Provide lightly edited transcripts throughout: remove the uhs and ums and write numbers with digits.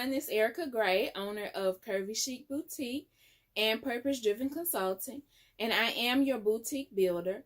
It's Erica Gray, owner of Curvy Chic Boutique and Purpose Driven Consulting, and I am your boutique builder.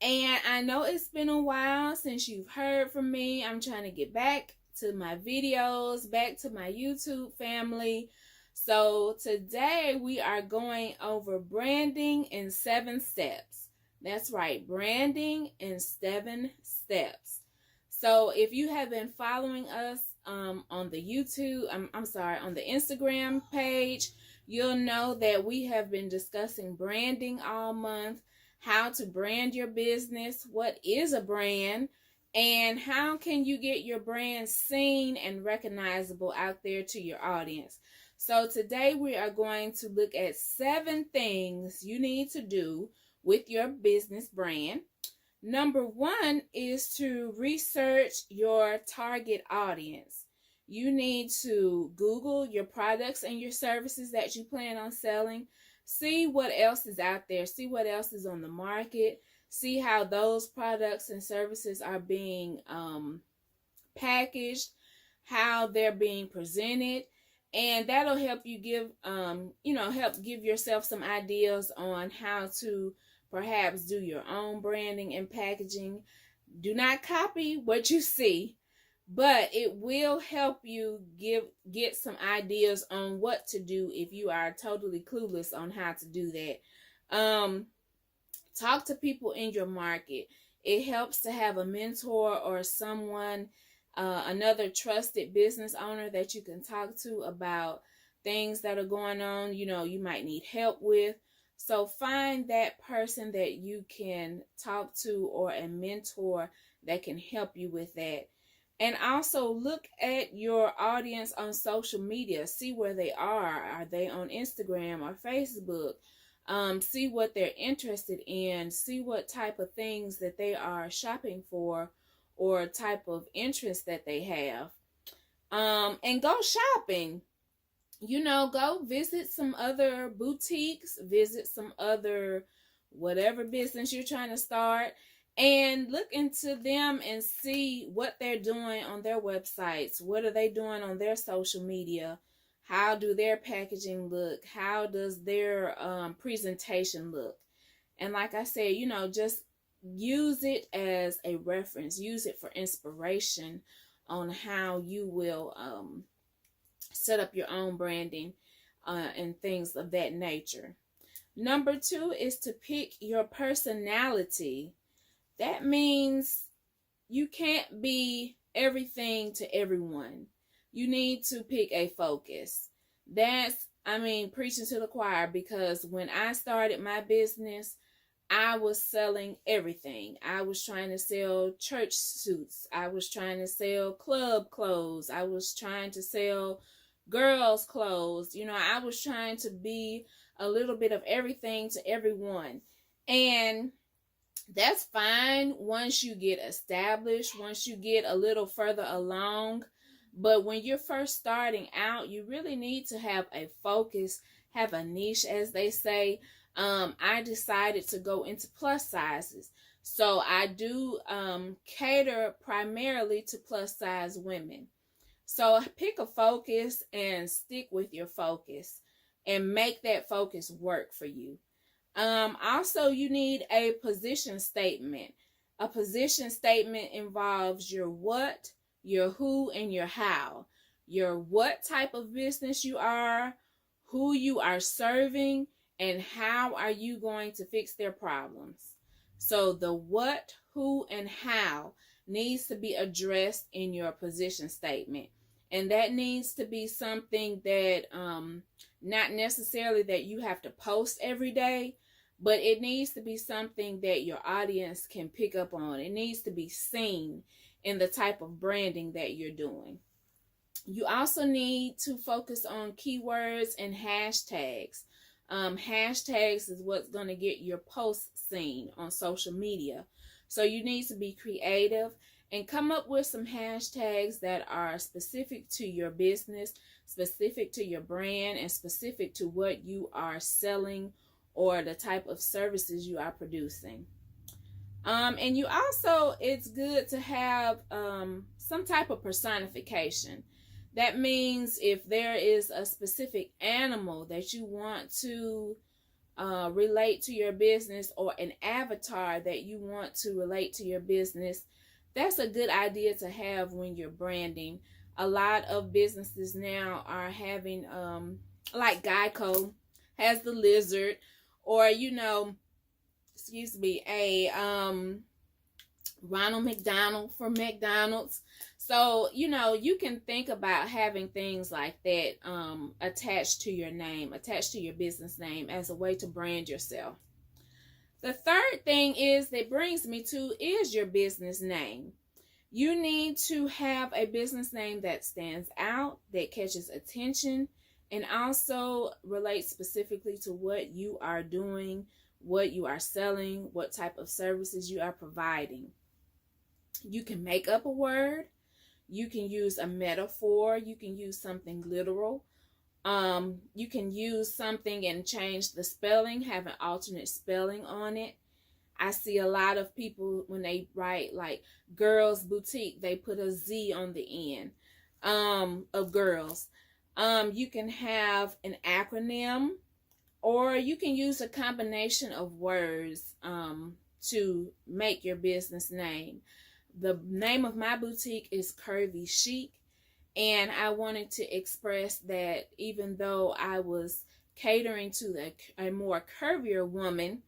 And I know it's been a while since you've heard from me. I'm trying to get back to my videos, back to my YouTube family. So today we are going over branding in 7 steps. That's right, branding in 7 steps. So if you have been following us on the YouTube, on the Instagram page, you'll know that we have been discussing branding all month, how to brand your business, what is a brand, and how can you get your brand seen and recognizable out there to your audience. So today we are going to look at 7 things you need to do with your business brand. Number 1 is to research your target audience. You need to Google your products and your services that you plan on selling. See what else is out there. See what else is on the market. See how those products and services are being packaged, how they're being presented. And that'll help you help give yourself some ideas on how to perhaps do your own branding and packaging. Do not copy what you see, but it will help you get some ideas on what to do if you are totally clueless on how to do that. Talk to people in your market. It helps to have a mentor or someone, another trusted business owner that you can talk to about things that are going on, you might need help with. So find that person that you can talk to or a mentor that can help you with that. And also look at your audience on social media. See where they are. Are they on Instagram or Facebook? See what they're interested in. See what type of things that they are shopping for or type of interest that they have. And go shopping. Go visit some other boutiques, visit some other whatever business you're trying to start, and look into them and see what they're doing on their websites. What are they doing on their social media? How do their packaging look? How does their presentation look? And like I said, just use it as a reference. Use it for inspiration on how you will set up your own branding and things of that nature. Number 2 is to pick your personality. That means you can't be everything to everyone. You need to pick a focus. That's, preaching to the choir, because when I started my business, I was selling everything. I was trying to sell church suits. I was trying to sell club clothes. I was trying to sell girls' clothes. I was trying to be a little bit of everything to everyone. And that's fine once you get established, once you get a little further along. But when you're first starting out, you really need to have a focus, have a niche, as they say. I decided to go into plus sizes. So I do cater primarily to plus size women. So pick a focus and stick with your focus and make that focus work for you. Also, you need a position statement. A position statement involves your what, your who, and your how. Your what type of business you are, who you are serving, and how are you going to fix their problems. So the what, who, and how needs to be addressed in your position statement. And that needs to be something that not necessarily that you have to post every day, but it needs to be something that your audience can pick up on. It needs to be seen in the type of branding that you're doing. You also need to focus on keywords and hashtags. Hashtags is what's going to get your posts seen on social media. So you need to be creative and come up with some hashtags that are specific to your business, specific to your brand, and specific to what you are selling or the type of services you are producing. And you also, it's good to have some type of personification. That means if there is a specific animal that you want to relate to your business, or an avatar that you want to relate to your business, that's a good idea to have when you're branding. A lot of businesses now are having, like Geico has the lizard, or a Ronald McDonald from McDonald's. So, you can think about having things like that attached to your name, attached to your business name, as a way to brand yourself. The third thing that brings me to is your business name. You need to have a business name that stands out, that catches attention, and also relates specifically to what you are doing, what you are selling, what type of services you are providing. You can make up a word. You can use a metaphor. You can use something literal. You can use something and change the spelling, have an alternate spelling on it. I see a lot of people, when they write like Girls Boutique, they put a Z on the end of girls. You can have an acronym, or you can use a combination of words to make your business name. The name of my boutique is Curvy Chic, and I wanted to express that even though I was catering to a more curvier woman,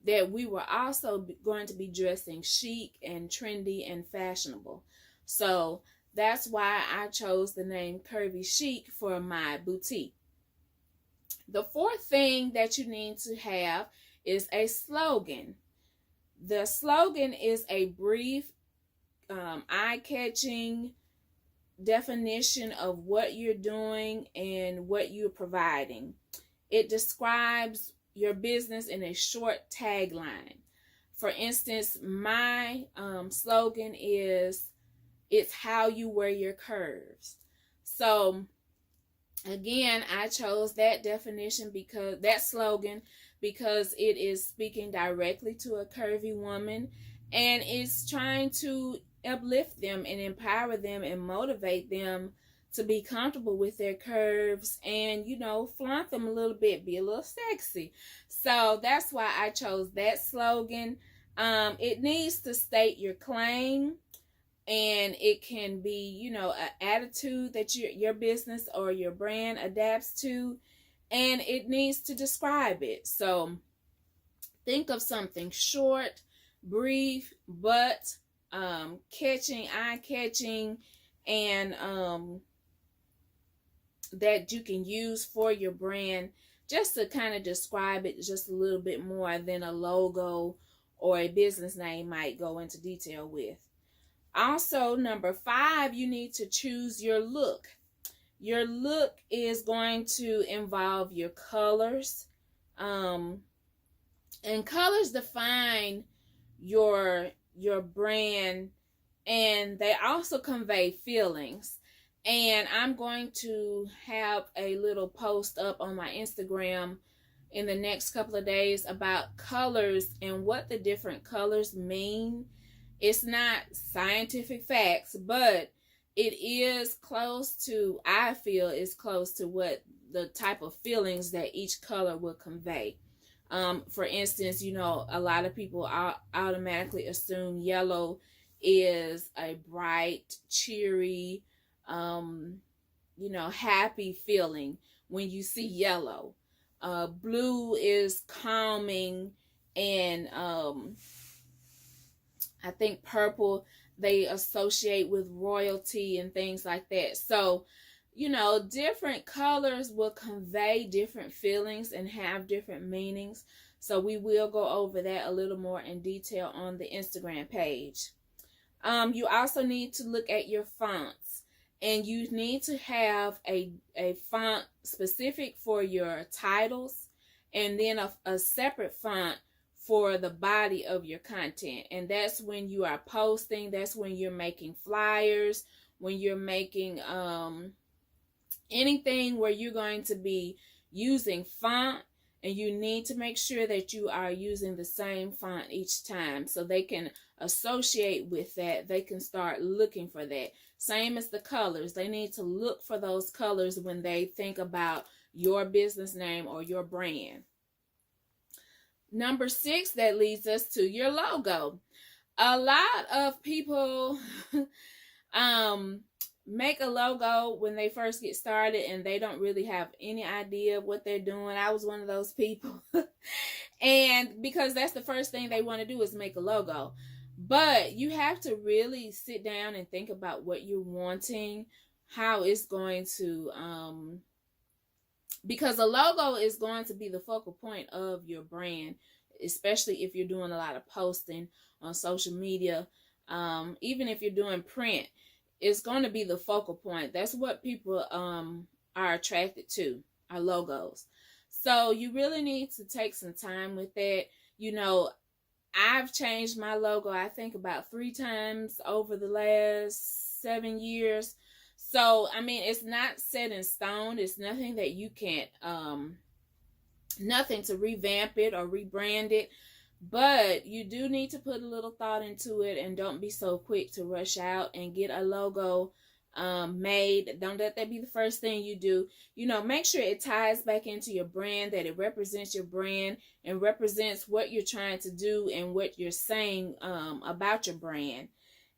that we were also going to be dressing chic and trendy and fashionable. So that's why I chose the name Curvy Chic for my boutique. The fourth thing that you need to have is a slogan. The slogan is a brief, eye-catching definition of what you're doing and what you're providing. It describes your business in a short tagline. For instance, my slogan is, "It's how you wear your curves." So again, I chose that definition, because that slogan, because it is speaking directly to a curvy woman, and it's trying to uplift them and empower them and motivate them to be comfortable with their curves and, flaunt them a little bit, be a little sexy. So that's why I chose that slogan. It needs to state your claim, and it can be, an attitude that your business or your brand adapts to, and it needs to describe it. So think of something short, brief, but eye-catching, and that you can use for your brand, just to kind of describe it just a little bit more than a logo or a business name might go into detail with. Also, number 5, you need to choose your look. Your look is going to involve your colors, and colors define your brand, and they also convey feelings. And I'm going to have a little post up on my Instagram in the next couple of days about colors and what the different colors mean. It's not scientific facts, but it is close to, I feel it's close to what the type of feelings that each color will convey. For instance, a lot of people automatically assume yellow is a bright, cheery, happy feeling when you see yellow. Blue is calming, and I think purple they associate with royalty and things like that. So, different colors will convey different feelings and have different meanings. So we will go over that a little more in detail on the Instagram page. You also need to look at your fonts, and you need to have a font specific for your titles, and then a separate font for the body of your content. And that's when you are posting, that's when you're making flyers, when you're making anything where you're going to be using font, and you need to make sure that you are using the same font each time so they can associate with that. They can start looking for that. Same as the colors. They need to look for those colors when they think about your business name or your brand. Number 6, that leads us to your logo. A lot of people make a logo when they first get started and they don't really have any idea of what they're doing. I was one of those people. And because that's the first thing they want to do is make a logo. But you have to really sit down and think about what you're wanting, how it's going to, because a logo is going to be the focal point of your brand, especially if you're doing a lot of posting on social media. Even if you're doing print, it's going to be the focal point. That's what people are attracted to, our logos. So you really need to take some time with that. You know, I've changed my logo, I think, about 3 times over the last 7 years. So, I mean, it's not set in stone. It's nothing that you can't, nothing to revamp it or rebrand it. But you do need to put a little thought into it, and don't be so quick to rush out and get a logo made. Don't let that be the first thing you do. You know, make sure it ties back into your brand, that it represents your brand and represents what you're trying to do and what you're saying about your brand.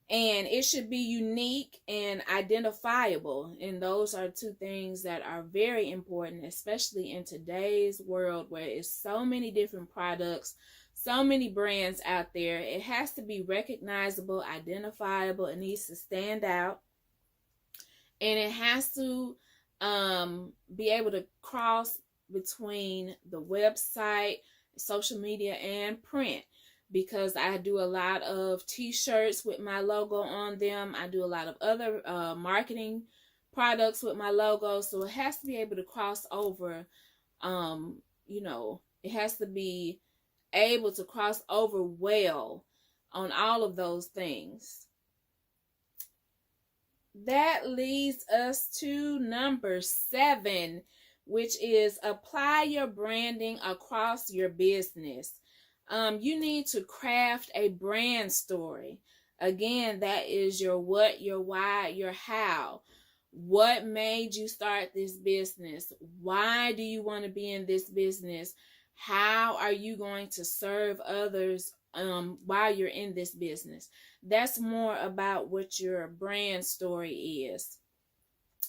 And it should be unique and identifiable. And those are 2 things that are very important, especially in today's world where it's so many different products, so many brands out there. It has to be recognizable, identifiable. It needs to stand out. And it has to be able to cross between the website, social media, and print. Because I do a lot of t-shirts with my logo on them. I do a lot of other marketing products with my logo. So it has to be able to cross over. You know, it has to be able to cross over well on all of those things. That leads us to number 7, which is apply your branding across your business. You need to craft a brand story. Again, that is your what, your why, your how. What made you start this business? Why do you want to be in this business? How are you going to serve others while you're in this business? That's more about what your brand story is.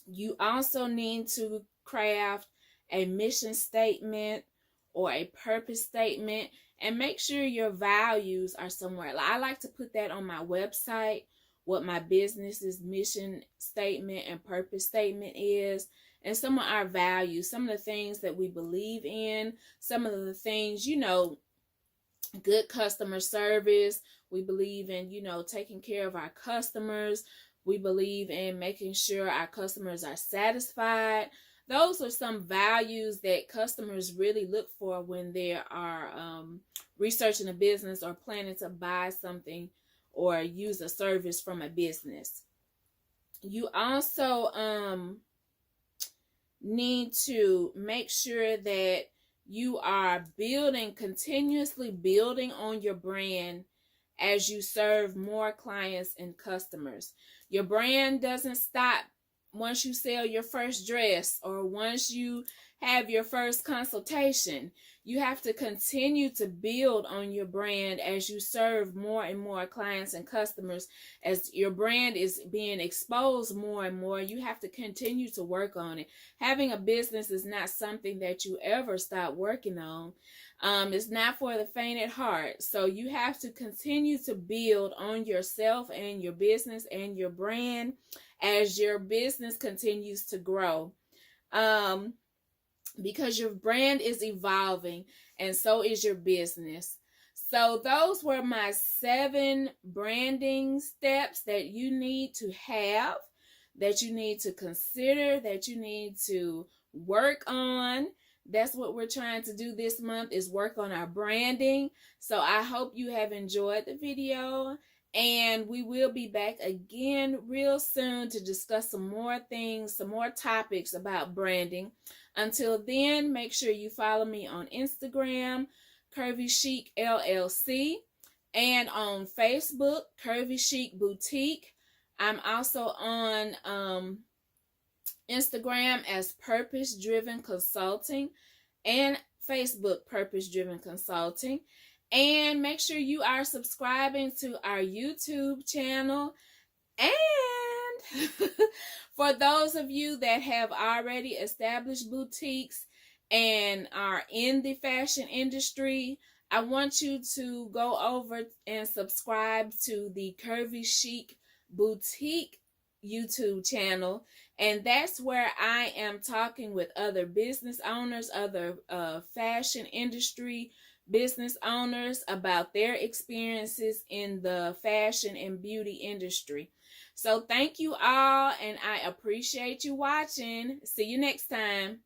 You also need to craft a mission statement or a purpose statement, and make sure your values are somewhere. I like to put that on my website, what my business's mission statement and purpose statement is, and some of our values, some of the things that we believe in, some of the things, you know, good customer service. We believe in, you know, taking care of our customers. We believe in making sure our customers are satisfied. Those are some values that customers really look for when they are researching a business or planning to buy something or use a service from a business. You also need to make sure that you are continuously building on your brand as you serve more clients and customers. Your brand doesn't stop once you sell your first dress or once you have your first consultation. You have to continue to build on your brand as you serve more and more clients and customers. As your brand is being exposed more and more, you have to continue to work on it. Having a business is not something that you ever stop working on. It's not for the faint at heart. So you have to continue to build on yourself and your business and your brand as your business continues to grow. Because your brand is evolving and so is your business. So those were my 7 branding steps that you need to have, that you need to consider, that you need to work on, That's what we're trying to do this month, is work on our branding. So I hope you have enjoyed the video, and we will be back again real soon to discuss some more things, some more topics about branding. Until then, make sure you follow me on Instagram, Curvy Chic LLC, and on Facebook, Curvy Chic Boutique. I'm also on Instagram as Purpose Driven Consulting, and Facebook Purpose Driven Consulting. And make sure you are subscribing to our YouTube channel. And for those of you that have already established boutiques and are in the fashion industry, I want you to go over and subscribe to the Curvy Chic Boutique YouTube channel. And that's where I am talking with other business owners, other fashion industry business owners about their experiences in the fashion and beauty industry. So thank you all, and I appreciate you watching. See you next time.